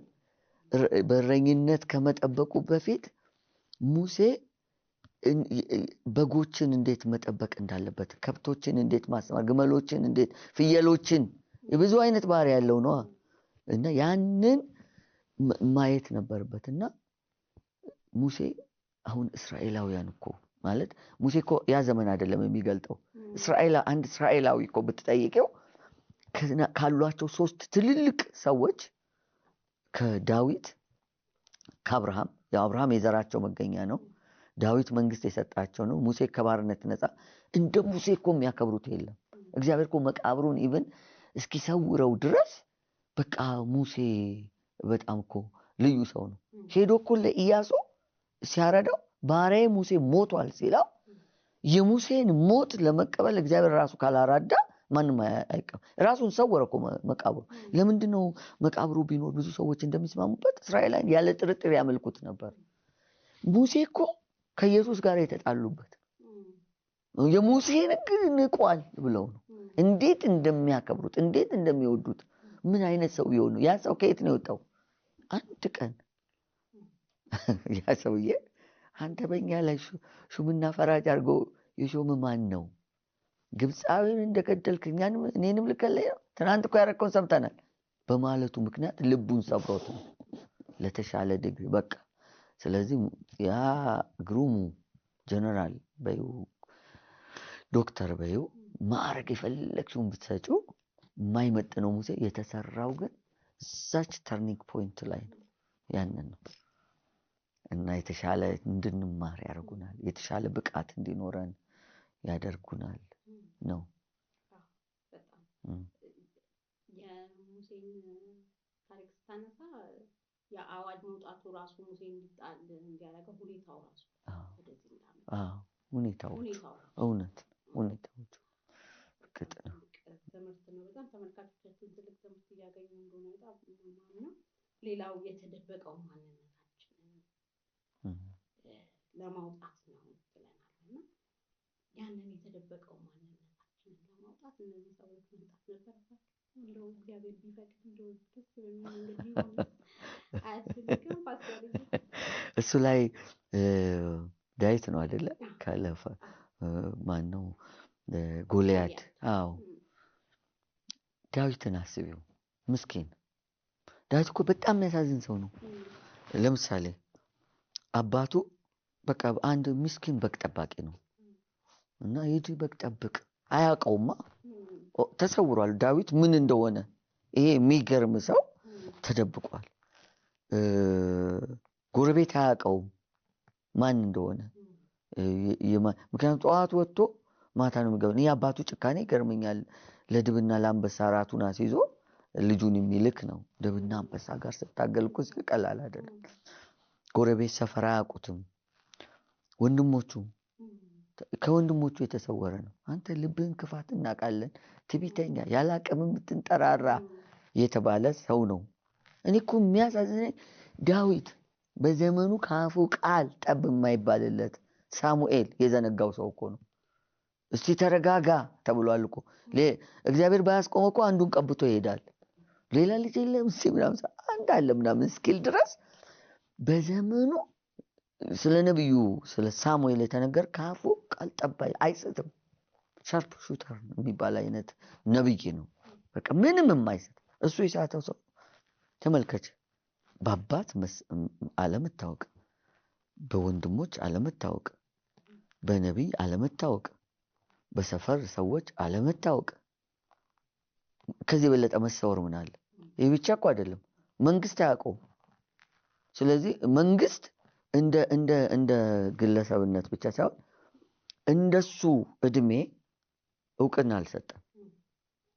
በረኝነት ከመጠበቁ በፊት ሙሴ በጎችን እንዴት መጠበቅ እንዳለበት፣ ከብቶችን እንዴት ማስተማር፣ ግመሎችን እንዴት፣ ፍየሎችን፣ ብዙ አይነት ባህሪ ያለው ነው እና ያንን ማየት ነበረበት። እና ሙሴ አሁን እስራኤላውያን እኮ ማለት ሙሴ እኮ ያ ዘመን አይደለም የሚገልጠው። አንድ እስራኤላዊ እኮ ብትጠይቀው ካሏቸው 3 ትልልቅ ሰዎች ከዳዊት ከአብርሃም፣ አብርሃም የዘራቸው መገኛ ነው፣ ዳዊት መንግስት የሰጣቸው ነው፣ ሙሴ ከባርነት ነፃ። እንደ ሙሴ እኮ የሚያከብሩት የለም። እግዚአብሔር እኮ መቃብሩን ኢቭን እስኪሰውረው ድረስ በቃ ሙሴ በጣም እኮ ልዩ ሰው ነው። ሄዶ እኮ ለኢያሱ ሲያረዳው ባሪያዬ ሙሴ ሞቷል ሲለው የሙሴን ሞት ለመቀበል እግዚአብሔር ራሱ ካላራዳ ማንም አይቀበል። ራሱን ሰወረ እኮ መቃብሩ። ለምንድን ነው መቃብሩ ቢኖር ብዙ ሰዎች እንደሚስማሙበት እስራኤላውያን ያለ ጥርጥር ያመልኩት ነበር። ሙሴ እኮ ከኢየሱስ ጋር የተጣሉበት የሙሴን ሕግ ንቋል ብለው ነው። እንዴት እንደሚያከብሩት፣ እንዴት እንደሚወዱት፣ ምን አይነት ሰው ይሆኑ። ያ ሰው ከየት ነው የወጣው? አንድ ቀን ያ ሰውዬ አንተ በእኛ ላይ ሹምና ፈራጅ አድርጎ የሾም ማን ነው? ግብፃዊን እንደገደልክ እኔንም ልከለኝ ነው? ትናንት እኮ ያረከውን ሰምተናል በማለቱ ምክንያት ልቡን ሰብሮት ነው ለተሻለ ዲግሪ በቃ። ስለዚህ ያ ግሩሙ ጀነራል በዩ ዶክተር በዩ ማዕረግ የፈለግሽውን ብትሰጪው የማይመጥነው ሙሴ የተሰራው ግን እዛች ተርኒንግ ፖይንት ላይ ነው። ያንን ነው እና የተሻለ እንድንማር ያደርጉናል፣ የተሻለ ብቃት እንዲኖረን ያደርጉናል ነው። የሙሴን ታሪክ ስታነሳ የአዋጅ መውጣቱ ራሱ ሙሴ እንዲጣል እንዲያደርገው ሁኔታው ራሱ ወደዚህ እንዳመጣ ሁኔታዎቹ ግጥ ነው። ትምህርት ነው። በጣም ተመልካቾቻችን ትልቅ ትምህርት እያገኙ እንደሆነ በጣም ነው። ሌላው የተደበቀው ማንነታችንን ለማውጣት ነው ብለናል እና ያንን የተደበቀው ማንነታችንን ለማውጣት እነዚህ ሰዎች መምጣት ነበረባቸው። እንደው እግዚአብሔር ቢፈቅድ እንደው ደስ በሚል እንግዲህ አያስፈልግም ፓስተር። እሱ ላይ ዳዊት ነው አይደለ? ካለፈ ማን ነው ጎልያድ? አዎ ዳዊትን አስቢው፣ ምስኪን ዳዊት እኮ በጣም የሚያሳዝን ሰው ነው። ለምሳሌ አባቱ በቃ አንድ ምስኪን በግ ጠባቂ ነው እና ሂድ በግ ጠብቅ፣ አያውቀውማ፣ ተሰውሯል። ዳዊት ምን እንደሆነ ይሄ የሚገርም ሰው ተደብቋል። ጎረቤት አያውቀውም ማን እንደሆነ። ምክንያቱም ጠዋት ወጥቶ ማታ ነው የሚገባው። ይሄ አባቱ ጭካኔ ይገርመኛል። ለድብና ለአንበሳ ራቱን አስይዞ ልጁን የሚልክ ነው። ድብና አንበሳ ጋር ስታገልኩ ቀላል አይደለም። ጎረቤት ሰፈር አያውቁትም። ከወንድሞቹ የተሰወረ ነው። አንተ ልብህን ክፋት እናውቃለን፣ ትዕቢተኛ፣ ያለ አቅም የምትንጠራራ የተባለ ሰው ነው። እኔ እኮ የሚያሳዝነኝ ዳዊት በዘመኑ ከአፉ ቃል ጠብ የማይባልለት ሳሙኤል የዘነጋው ሰው እኮ ነው። እስቲ ተረጋጋ ተብሏል እኮ። እግዚአብሔር ባያስቆመው እኮ አንዱን ቀብቶ ይሄዳል። ሌላ ልጅ የለም እስቲ ምናምን አንድ አለ ምናምን እስኪል ድረስ በዘመኑ ስለ ነብዩ ስለ ሳሙኤል የተነገር ከአፉ ቃል ጠብ አይስትም። ሻርፕ ሹተር የሚባል አይነት ነብይ ነው። በቃ ምንም የማይስት እሱ የሳተው ሰው ተመልከች። በአባት አለመታወቅ፣ በወንድሞች አለመታወቅ፣ በነቢይ አለመታወቅ፣ በሰፈር ሰዎች አለመታወቅ፣ ከዚህ የበለጠ መሰወር ምን አለ? ይህ ብቻ እኮ አይደለም፣ መንግስት አያውቀውም። ስለዚህ መንግስት እንደ ግለሰብነት ብቻ ሳይሆን እንደሱ እድሜ እውቅና አልሰጠም።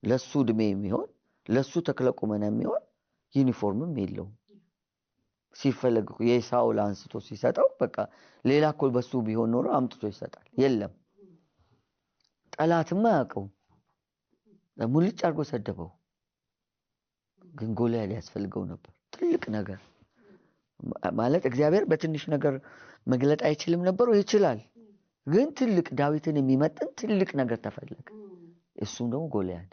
ለሱ እድሜ የሚሆን ለሱ ተክለ ቁመና የሚሆን ዩኒፎርምም የለውም። ሲፈለግ የሳውል አንስቶ ሲሰጠው በቃ ሌላ እኮ በሱ ቢሆን ኖሮ አምጥቶ ይሰጣል። የለም፣ ጠላትም አያውቀውም። ሙልጭ አድርጎ ሰደበው። ግን ጎልያድ ያስፈልገው ነበር። ትልቅ ነገር ማለት እግዚአብሔር በትንሽ ነገር መግለጥ አይችልም ነበር? ይችላል። ግን ትልቅ ዳዊትን የሚመጥን ትልቅ ነገር ተፈለገ። እሱም ደግሞ ጎልያድ።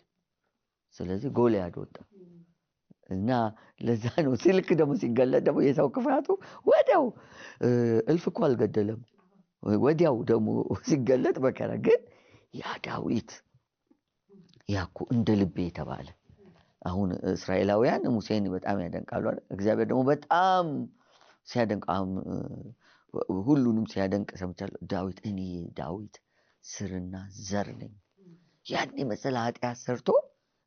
ስለዚህ ጎልያድ ወጣ እና ለዛ ነው ስልክ ደግሞ ሲገለጥ ደግሞ የሰው ክፋቱ ወዲያው እልፍ እኮ አልገደለም። ወዲያው ደግሞ ሲገለጥ በከራ ግን ያ ዳዊት ያኩ እንደ ልቤ የተባለ አሁን እስራኤላውያን ሙሴን በጣም ያደንቃሉ አይደል? እግዚአብሔር ደግሞ በጣም ሲያደንቅ ሁሉንም ሲያደንቅ ሰምቻለሁ። ዳዊት እኔ ዳዊት ስርና ዘር ነኝ። ያን መሰለ ኃጢአት ሰርቶ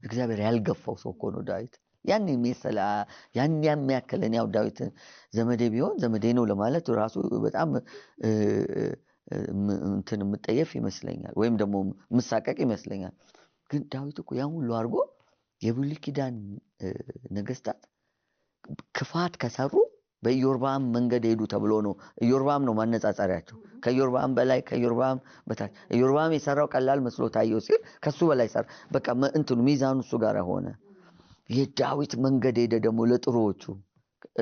እግዚአብሔር ያልገፋው ሰው እኮ ነው ዳዊት። ያን መሰለ ያን የሚያከለን ያው ዳዊት ዘመዴ ቢሆን ዘመዴ ነው ለማለት ራሱ በጣም እንትን የምጠየፍ ይመስለኛል፣ ወይም ደግሞ ምሳቀቅ ይመስለኛል። ግን ዳዊት እኮ ያን ሁሉ አድርጎ የብሉይ ኪዳን ነገስታት ክፋት ከሰሩ በኢዮርብዓም መንገድ ሄዱ ተብሎ ነው። ኢዮርብዓም ነው ማነጻጸሪያቸው። ከኢዮርብዓም በላይ ከኢዮርብዓም በታች። ኢዮርብዓም የሰራው ቀላል መስሎ ታየው ሲል ከሱ በላይ ሰራ። በቃ እንትኑ ሚዛኑ እሱ ጋር ሆነ። የዳዊት መንገድ ሄደ ደግሞ ለጥሩዎቹ።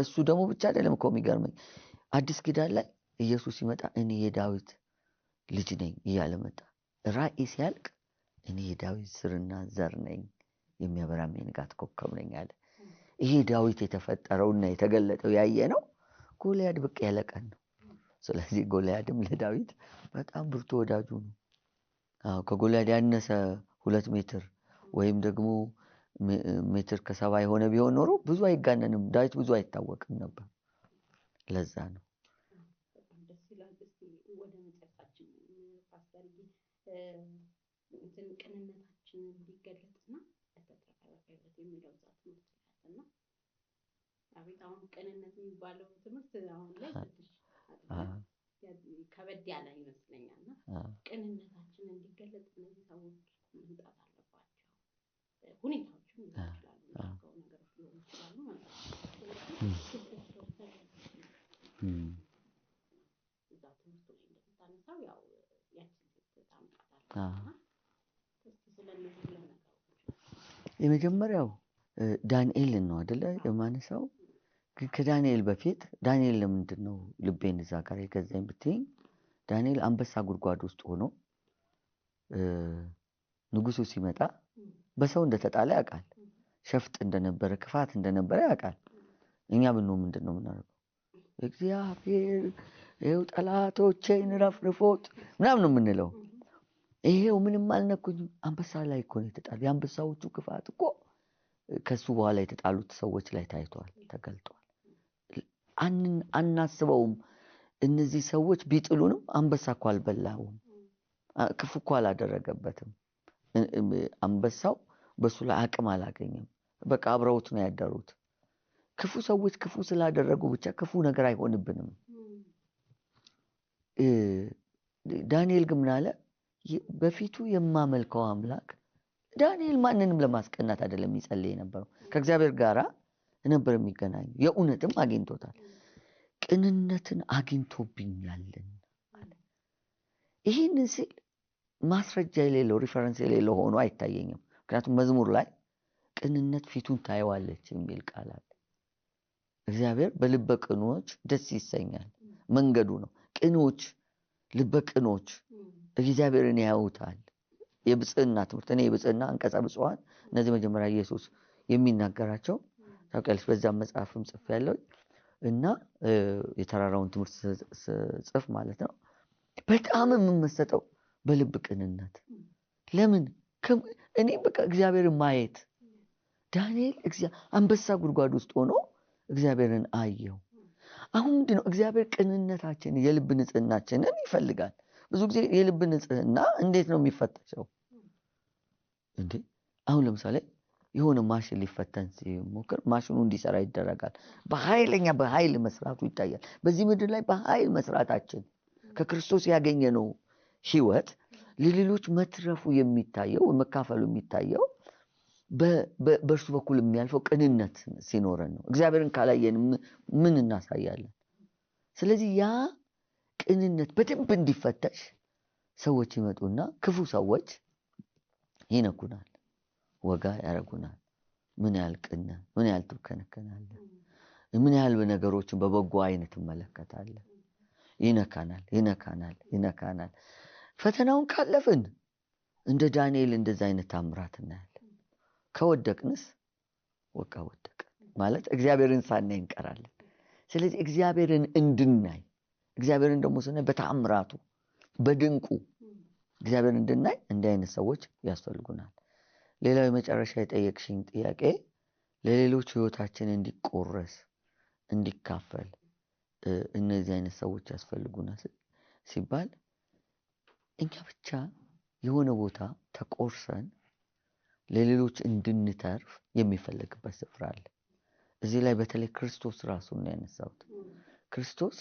እሱ ደግሞ ብቻ አይደለም እኮ የሚገርመኝ አዲስ ኪዳን ላይ ኢየሱስ ሲመጣ እኔ የዳዊት ልጅ ነኝ እያለ መጣ። ራእይ ሲያልቅ እኔ የዳዊት ስርና ዘር ነኝ የሚያበራም የንጋት ኮከብ ነኝ አለ። ይሄ ዳዊት የተፈጠረውና የተገለጠው ያየ ነው። ጎልያድ ብቅ ያለ ቀን ነው። ስለዚህ ጎልያድም ለዳዊት በጣም ብርቱ ወዳጁ ነው። ከጎልያድ ያነሰ 2 ሜትር ወይም ደግሞ ሜትር ከ70 የሆነ ቢሆን ኖሮ ብዙ አይጋነንም። ዳዊት ብዙ አይታወቅም ነበር። ለዛ ነው ቅንነታችን እንዲገለጥና ለተጠራቀቀበት የሚለው ዛት ነው። አቤት አሁን ቅንነት የሚባለው ትምህርት አሁን ላይ ከበድ ያለ ይመስለኛልና ቅንነታችን እንዲገለጥ እነዚህ ሰዎች መምጣት አለባቸው። ሁኔታዎችም ይችላሉ ነገሮች ሊሆኑ ይችላሉ ማለት ነው። እዛ ትምህርት ላይ እንደምታነሳው ያው ያችን ታምጣታለህ። የመጀመሪያው ዳንኤልን ነው አይደለ የማነሳው። ከዳንኤል በፊት ዳንኤል ለምንድን ነው ልቤን እዛ ጋር የገዛኝ ብትይኝ፣ ዳንኤል አንበሳ ጉድጓድ ውስጥ ሆኖ ንጉሱ ሲመጣ በሰው እንደተጣለ ያውቃል። ሸፍጥ እንደነበረ ክፋት እንደነበረ ያውቃል። እኛ ብንሆን ምንድን ነው የምናደርገው? እግዚአብሔር ይኸው ጠላቶቼን ረፍርፎት ምናምን ነው የምንለው። ይሄው ምንም አልነኩኝም። አንበሳ ላይ እኮ ነው የተጣሉ። የአንበሳዎቹ ክፋት እኮ ከሱ በኋላ የተጣሉት ሰዎች ላይ ታይቷል፣ ተገልጧል። አናስበውም። እነዚህ ሰዎች ቢጥሉንም አንበሳ እኮ አልበላውም፣ ክፉ እኮ አላደረገበትም። አንበሳው በሱ ላይ አቅም አላገኘም። በቃ አብረውት ነው ያደሩት። ክፉ ሰዎች ክፉ ስላደረጉ ብቻ ክፉ ነገር አይሆንብንም። ዳንኤል ግን ምን አለ? በፊቱ የማመልከው አምላክ ዳንኤል ማንንም ለማስቀናት አይደለም የሚጸልይ የነበረው፣ ከእግዚአብሔር ጋር ነበር የሚገናኙ። የእውነትም አግኝቶታል። ቅንነትን አግኝቶብኛልን አለ። ይህን ሲል ማስረጃ የሌለው ሪፈረንስ የሌለው ሆኖ አይታየኝም። ምክንያቱም መዝሙር ላይ በቅንነት ፊቱን ታየዋለች የሚል ቃል አለ። እግዚአብሔር በልበ ቅኖች ደስ ይሰኛል። መንገዱ ነው። ቅኖች፣ ልበ ቅኖች እግዚአብሔርን ያዩታል። የብጽዕና ትምህርት እኔ የብጽዕና አንቀጸ ብፁዓን እነዚህ መጀመሪያ ኢየሱስ የሚናገራቸው ታውቂያለሽ። በዛም መጽሐፍም ጽፌያለሁ እና የተራራውን ትምህርት ጽፍ ማለት ነው። በጣም የምመሰጠው በልብ ቅንነት። ለምን እኔ በቃ እግዚአብሔርን ማየት ዳንኤል አንበሳ ጉድጓድ ውስጥ ሆኖ እግዚአብሔርን አየው። አሁን ምንድን ነው እግዚአብሔር ቅንነታችን የልብ ንጽህናችንን ይፈልጋል። ብዙ ጊዜ የልብ ንጽህና እንዴት ነው የሚፈተሸው እንዴ? አሁን ለምሳሌ የሆነ ማሽን ሊፈተን ሲሞክር ማሽኑ እንዲሰራ ይደረጋል። በኃይል መስራቱ ይታያል። በዚህ ምድር ላይ በኃይል መስራታችን ከክርስቶስ ያገኘነው ህይወት ለሌሎች መትረፉ የሚታየው መካፈሉ የሚታየው በእርሱ በኩል የሚያልፈው ቅንነት ሲኖረን ነው። እግዚአብሔርን ካላየን ምን እናሳያለን? ስለዚህ ያ ቅንነት በደንብ እንዲፈተሽ ሰዎች ይመጡና ክፉ ሰዎች ይነኩናል፣ ወጋ ያደርጉናል። ምን ያህል ቅን፣ ምን ያህል ትከነከናለህ፣ ምን ያህል ነገሮችን በበጎ አይነት ትመለከታለህ። ይነካናል። ፈተናውን ካለፍን እንደ ዳንኤል እንደዛ አይነት ታምራት እናያለን። ከወደቅንስ ወደቅ ማለት እግዚአብሔርን ሳናይ እንቀራለን። ስለዚህ እግዚአብሔርን እንድናይ እግዚአብሔርን ደግሞ ስናይ በተአምራቱ በድንቁ እግዚአብሔርን እንድናይ እንዲህ አይነት ሰዎች ያስፈልጉናል። ሌላው የመጨረሻ የጠየቅሽኝ ጥያቄ ለሌሎች ህይወታችን እንዲቆረስ እንዲካፈል እነዚህ አይነት ሰዎች ያስፈልጉናል ሲባል እኛ ብቻ የሆነ ቦታ ተቆርሰን ለሌሎች እንድንተርፍ የሚፈልግበት ስፍራ አለ። እዚህ ላይ በተለይ ክርስቶስ ራሱን ነው ያነሳሁት። ክርስቶስ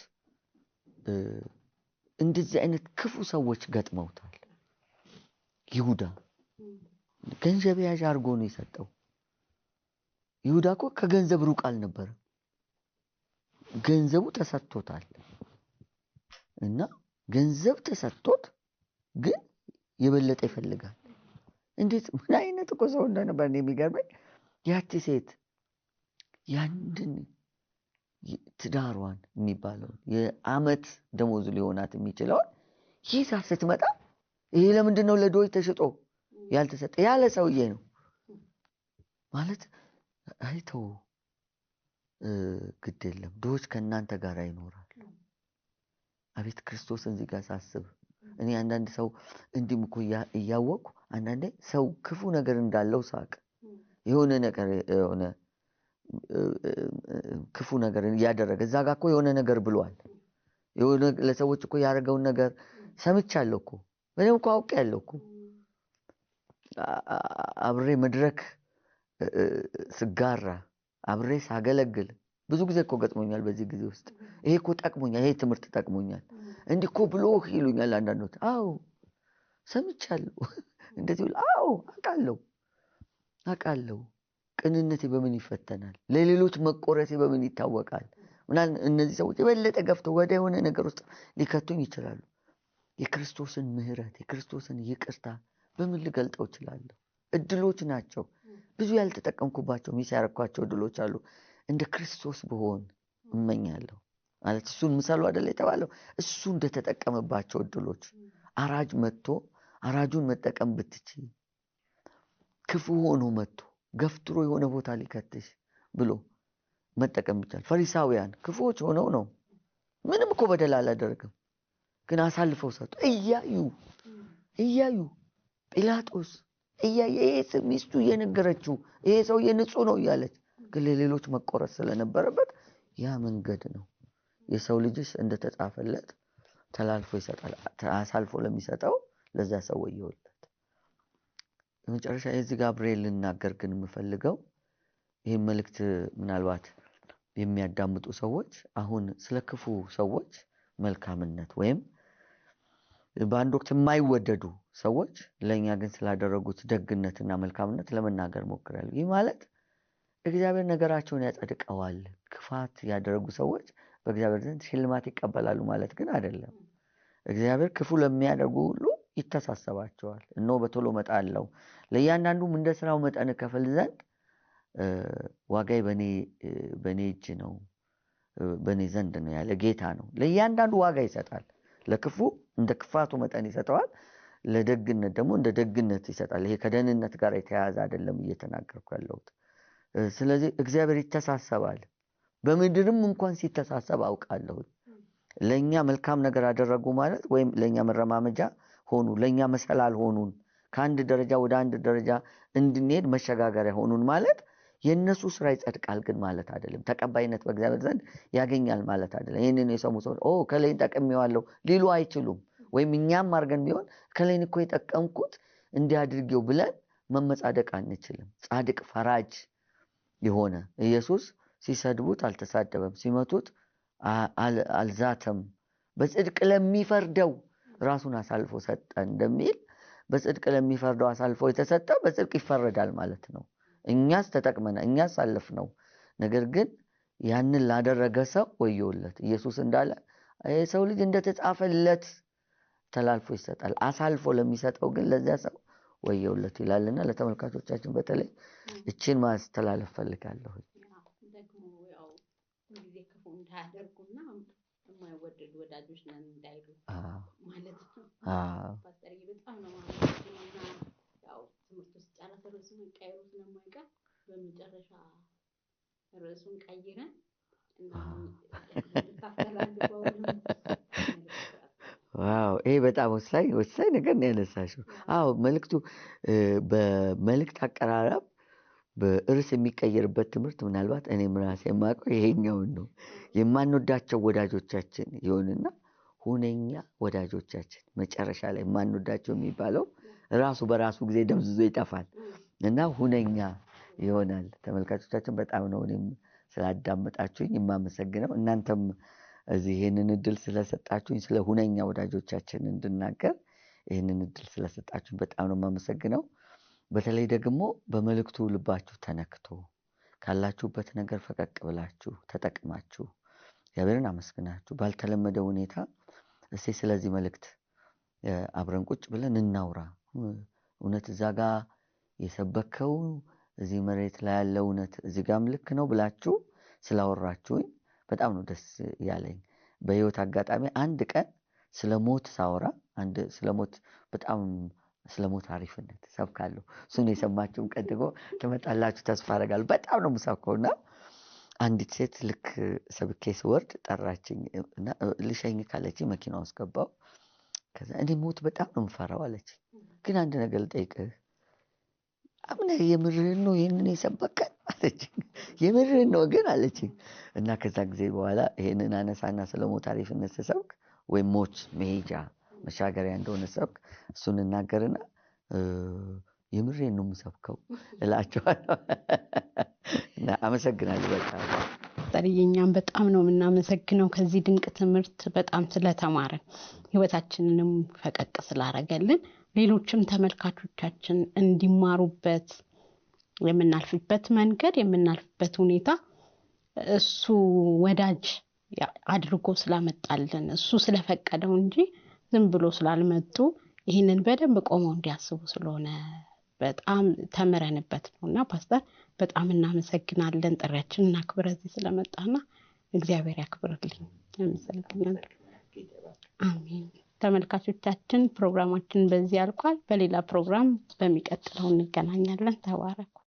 እንደዚህ አይነት ክፉ ሰዎች ገጥመውታል። ይሁዳ ገንዘብ ያዥ አድርጎ ነው የሰጠው። ይሁዳ እኮ ከገንዘብ ሩቅ አልነበረም። ገንዘቡ ተሰጥቶታል እና ገንዘብ ተሰጥቶት ግን የበለጠ ይፈልጋል። እንዴት ምን አይነት እኮ ሰው እንደነበር የሚገርመኝ ያቺ ሴት ያንድን ትዳሯን የሚባለው የዓመት ደሞዝ ሊሆናት የሚችለውን ይዛ ስትመጣ ይሄ ለምንድን ነው ለድሆች ተሽጦ ያልተሰጠ ያለ ሰውዬ ነው ማለት አይተው ግድ የለም ድሆች ከእናንተ ጋር ይኖራሉ። አቤት ክርስቶስን እዚህ ጋር ሳስብ እኔ አንዳንድ ሰው እንዲም እኮ እያወቅኩ አንዳንዴ ሰው ክፉ ነገር እንዳለው ሳቅ የሆነ ነገር የሆነ ክፉ ነገር ያደረገ እዛ ጋር እኮ የሆነ ነገር ብሏል። የሆነ ለሰዎች እኮ ያደረገውን ነገር ሰምቻለሁ እኮ ምንም እኮ አውቄያለሁ እኮ አብሬ መድረክ ስጋራ አብሬ ሳገለግል ብዙ ጊዜ እኮ ገጥሞኛል። በዚህ ጊዜ ውስጥ ይሄ እኮ ጠቅሞኛል፣ ይሄ ትምህርት ጠቅሞኛል እንዲህ እኮ ብሎ ይሉኛል አንዳንዶች። አዎ ሰምቻለሁ እንደዚህ ብሎ አዎ አውቃለሁ። ቅንነቴ በምን ይፈተናል? ለሌሎች መቆረሴ በምን ይታወቃል? ምናምን እነዚህ ሰዎች የበለጠ ገፍተው ወደ የሆነ ነገር ውስጥ ሊከቱኝ ይችላሉ። የክርስቶስን ምህረት የክርስቶስን ይቅርታ በምን ልገልጠው እችላለሁ? እድሎች ናቸው። ብዙ ያልተጠቀምኩባቸው ሚስ ያረኳቸው እድሎች አሉ። እንደ ክርስቶስ ብሆን እመኛለሁ። ማለት እሱን ምሳሉ አይደል የተባለው? እሱ እንደተጠቀመባቸው እድሎች አራጅ መጥቶ አራጁን መጠቀም ብትችይ ክፉ ሆኖ መጥቶ ገፍትሮ የሆነ ቦታ ሊከትሽ ብሎ መጠቀም ይቻላል። ፈሪሳውያን ክፉዎች ሆነው ነው ምንም እኮ በደል አላደረገም፣ ግን አሳልፈው ሰጡ። እያዩ ጲላጦስ እያየ ሚስቱ እየነገረችው ይሄ ሰውዬ ንጹህ ነው እያለች ግን ለሌሎች መቆረስ ስለነበረበት ያ መንገድ ነው የሰው ልጅስ እንደተጻፈለት ተላልፎ ይሰጣል። አሳልፎ ለሚሰጠው ለዛ ሰው ወዮለት። በመጨረሻ የዚህ ጋብርኤል ልናገር ግን የምፈልገው ይሄን መልእክት ምናልባት የሚያዳምጡ ሰዎች አሁን ስለ ክፉ ሰዎች መልካምነት ወይም በአንድ ወቅት የማይወደዱ ሰዎች ለኛ ግን ስላደረጉት ደግነትና መልካምነት ለመናገር ሞክራለሁ። ይህ ማለት እግዚአብሔር ነገራቸውን ያጸድቀዋል። ክፋት ያደረጉ ሰዎች በእግዚአብሔር ዘንድ ሽልማት ይቀበላሉ ማለት ግን አይደለም። እግዚአብሔር ክፉ ለሚያደርጉ ሁሉ ይተሳሰባቸዋል። እነሆ በቶሎ እመጣለሁ፣ ለእያንዳንዱም እንደ ስራው መጠን እከፍል ዘንድ ዋጋዬ በኔ እጅ ነው በኔ ዘንድ ነው ያለ ጌታ ነው። ለእያንዳንዱ ዋጋ ይሰጣል። ለክፉ እንደ ክፋቱ መጠን ይሰጠዋል፣ ለደግነት ደግሞ እንደ ደግነት ይሰጣል። ይሄ ከደህንነት ጋር የተያያዘ አይደለም እየተናገርኩ ያለሁት። ስለዚህ እግዚአብሔር ይተሳሰባል። በምድርም እንኳን ሲተሳሰብ አውቃለሁ። ለኛ መልካም ነገር አደረጉ ማለት ወይም ለኛ መረማመጃ ሆኑ፣ ለኛ መሰላል ሆኑን፣ ከአንድ ደረጃ ወደ አንድ ደረጃ እንድንሄድ መሸጋገሪያ ሆኑን ማለት የነሱ ስራ ይጸድቃል ግን ማለት አይደለም። ተቀባይነት በእግዚአብሔር ዘንድ ያገኛል ማለት አይደለም። ይሄንን የሰሙ ሰዎች ከሌን ጠቅሜዋለሁ ሊሉ አይችሉም። ወይም እኛም አድርገን ቢሆን ከሌን እኮ የጠቀምኩት እንዲያድርጌው ብለን መመጻደቅ አንችልም። ጻድቅ ፈራጅ የሆነ ኢየሱስ ሲሰድቡት አልተሳደበም፣ ሲመቱት አልዛተም። በጽድቅ ለሚፈርደው ራሱን አሳልፎ ሰጠ እንደሚል በጽድቅ ለሚፈርደው አሳልፎ የተሰጠ በጽድቅ ይፈረዳል ማለት ነው። እኛስ ተጠቅመና እኛስ አለፍነው። ነገር ግን ያንን ላደረገ ሰው ወዮለት። ኢየሱስ እንዳለ የሰው ልጅ እንደተጻፈለት ተላልፎ ይሰጣል፣ አሳልፎ ለሚሰጠው ግን ለዚያ ሰው ወዮለት ይላልና ለተመልካቾቻችን በተለይ እቺን ማስተላለፍ ፈልጋለሁ። ደግሞ ያው ጊዜ ክፉ እንዳያደርጉና የማይወደዱ ወዳጆች ነን እንዳይሉ ማለት ነው። ፓስተር በጣም ነው ማለት ነው። ያው ትምህርት ውስጥ ጨረሰ ርዕሱን ቀይሮ ስለማይቀር በመጨረሻ ርዕሱን ቀይረን እና ታስተላልፈው። ዋው ይሄ በጣም ወሳኝ ነገር ነው ያነሳሽው። መልእክቱ በመልእክት አቀራረብ በርዕስ የሚቀየርበት ትምህርት ምናልባት እኔም ራሴ የማውቀው ይሄኛውን ነው። የማንወዳቸው ወዳጆቻችን ይሆንና ሁነኛ ወዳጆቻችን መጨረሻ ላይ የማንወዳቸው የሚባለው ራሱ በራሱ ጊዜ ደምዝዞ ይጠፋል እና ሁነኛ ይሆናል። ተመልካቾቻችን በጣም ነው እኔም ስላዳመጣችሁኝ የማመሰግነው። እናንተም እዚህ ይሄንን እድል ስለሰጣችሁኝ ስለ ሁነኛ ወዳጆቻችን እንድናገር ይሄንን እድል ስለሰጣችሁኝ በጣም ነው የማመሰግነው። በተለይ ደግሞ በመልእክቱ ልባችሁ ተነክቶ ካላችሁበት ነገር ፈቀቅ ብላችሁ ተጠቅማችሁ እግዚአብሔርን አመስግናችሁ ባልተለመደ ሁኔታ እስቲ ስለዚህ መልእክት አብረን ቁጭ ብለን እናውራ። እውነት እዛ ጋር የሰበከው እዚህ መሬት ላይ ያለው እውነት እዚህ ጋርም ልክ ነው ብላችሁ ስላወራችሁኝ በጣም ነው ደስ ያለኝ። በህይወት አጋጣሚ አንድ ቀን ስለሞት ሳወራ ስለሞት በጣም ስለሞት አሪፍነት ሰብካለሁ። እሱን የሰማችሁም ቀን ደግሞ ትመጣላችሁ ተስፋ አደርጋለሁ። በጣም ነው የምሰብከውና አንዲት ሴት ልክ ሰብኬ ስወርድ ጠራችኝ እና ልሸኝ ካለችኝ መኪና ውስጥ ገባሁ። ከዛ እኔ ሞት በጣም ነው የምፈራው አለችኝ። ግን አንድ ነገር ልጠይቅህ፣ አምነህ የምርህን ነው ይሄንን የሰበከን አለችኝ። የምርህን ነው ግን አለችኝ። እና ከዛ ጊዜ በኋላ ይሄንን አነሳና ስለሞት አሪፍነት ስሰብክ ወይም ሞት መሄጃ መሻገሪያ እንደሆነ ሰብክ እሱን እናገርና የምሬን ነው የምሰብከው እላቸዋለሁ። እና አመሰግናለሁ በጣም እኛም በጣም ነው የምናመሰግነው ከዚህ ድንቅ ትምህርት በጣም ስለተማረን ህይወታችንንም ፈቀቅ ስላረገልን ሌሎችም ተመልካቾቻችን እንዲማሩበት የምናልፍበት መንገድ የምናልፍበት ሁኔታ እሱ ወዳጅ አድርጎ ስላመጣልን እሱ ስለፈቀደው እንጂ ዝም ብሎ ስላልመጡ ይሄንን በደንብ ቆመው እንዲያስቡ ስለሆነ በጣም ተመረንበት ነውና ፓስተር በጣም እናመሰግናለን። ጥሪያችንን አክብረህ እዚህ ስለመጣና እግዚአብሔር ያክብርልኝ። አመሰግናለሁ። አሜን። ተመልካቾቻችን ፕሮግራማችን በዚህ አልቋል። በሌላ ፕሮግራም በሚቀጥለው እንገናኛለን። ተባረክ።